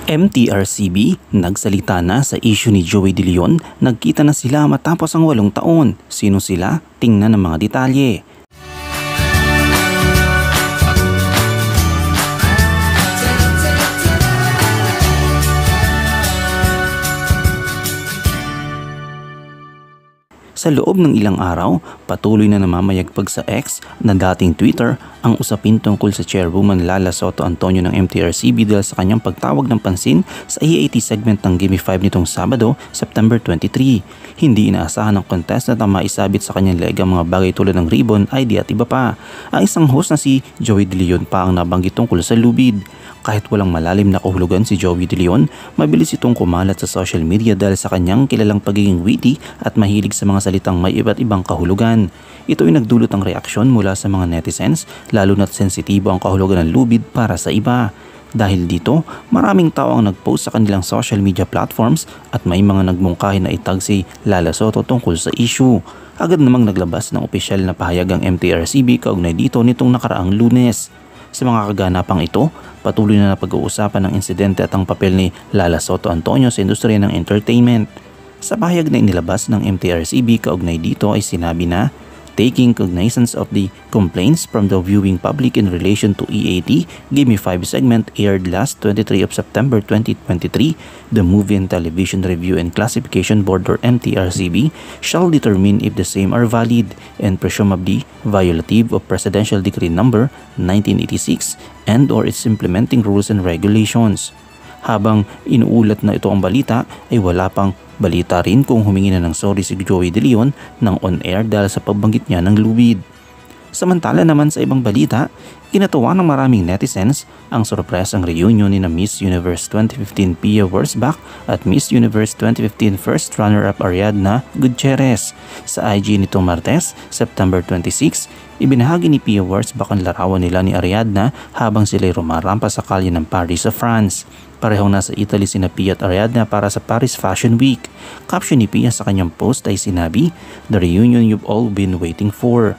MTRCB nagsalita na sa issue ni Joey De Leon, nagkita na sila matapos ang 8 taon. Sino sila? Tingnan ang mga detalye. Sa loob ng ilang araw, patuloy na namamayagpag sa X na dating Twitter ang usapin tungkol sa Chairwoman Lala Soto Antonio ng MTRCB dahil sa kanyang pagtawag ng pansin sa EAT segment ng Gimme 5 nitong Sabado, September 23. Hindi inaasahan ng contestant ang maisabit sa kanyang leg ang mga bagay tulad ng ribbon, ID at iba pa. Ang isang host na si Joey De Leon pa ang nabanggit tungkol sa lubid. Kahit walang malalim na kahulugan si Joey De Leon, mabilis itong kumalat sa social media dahil sa kanyang kilalang pagiging witty at mahilig sa mga salitang may iba't ibang kahulugan. Ito ay nagdulot ng reaksyon mula sa mga netizens, lalo na't sensitibo ang kahulugan ng lubid para sa iba. Dahil dito, maraming tao ang nagpost sa kanilang social media platforms at may mga nagmungkahi na itag si Lala Soto tungkol sa issue. Agad namang naglabas ng opisyal na pahayag ang MTRCB kaugnay dito nitong nakaraang Lunes. Sa mga kaganapang ito, patuloy na napag-uusapan ng insidente at ang papel ni Lala Soto Antonio sa industriya ng entertainment. Sa pahayag na inilabas ng MTRCB kaugnay dito ay sinabi na, taking cognizance of the complaints from the viewing public in relation to EAT, Gimme 5 segment aired last 23 of September 2023, the Movie and Television Review and Classification Board or MTRCB shall determine if the same are valid and presumably violative of Presidential Decree No. 1986 and or its implementing rules and regulations. Habang inuulat na ito ang balita ay wala pang balita rin kung humingi na ng sorry si Joey De Leon ng on-air dahil sa pagbanggit niya ng lubid. Samantala naman sa ibang balita, kinatuwa ng maraming netizens ang sorpresang reunion ni na Miss Universe 2015 Pia Wurtzbach at Miss Universe 2015 first runner-up Ariadna Gutierrez. Sa IG nitong Martes, September 26, ibinahagi ni Pia Wurtzbach ang larawan nila ni Ariadna habang sila'y rumarampa sa kalye ng Paris sa France. Parehong nasa Italy sina Pia at Ariadna para sa Paris Fashion Week. Caption ni Pia sa kanyang post ay sinabi, "The reunion you've all been waiting for."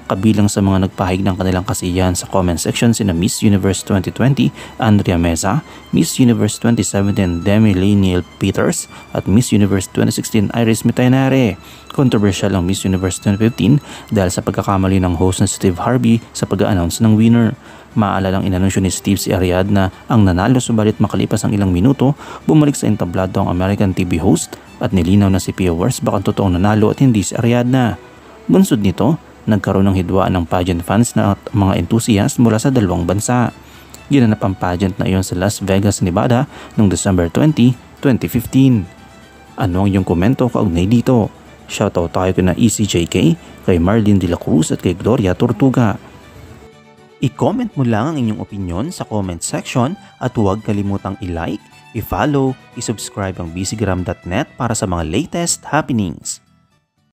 Kabilang sa mga nagpahayag ng kanilang kasiyahan sa comment section sina Miss Universe 2020 Andrea Meza, Miss Universe 2017 Demi Laniel Peters at Miss Universe 2016 Iris Metaynare. Controversial ang Miss Universe 2015 dahil sa pagkakamali ng host na Steve Harvey sa pag-a-announce ng winner. Maalalang inanunsyo ni Steve si Ariadna ang nanalo subalit makalipas ang ilang minuto, bumalik sa entablado ang American TV host at nilinaw na si Pia Wurtzbach ang totoong nanalo at hindi si Ariadna. Bunsod nito, nagkaroon ng hidwaan ng pageant fans na at mga enthusiast mula sa dalawang bansa. Ginanap ang pageant na iyon sa Las Vegas, Nevada noong December 20, 2015. Ano ang iyong komento kaugnay dito? Shoutout tayo kina ECJK, kay Marlene De La Cruz at kay Gloria Tortuga. I-comment mo lang ang inyong opinion sa comment section at huwag kalimutang i-like, i-follow, i-subscribe ang bcgram.net para sa mga latest happenings.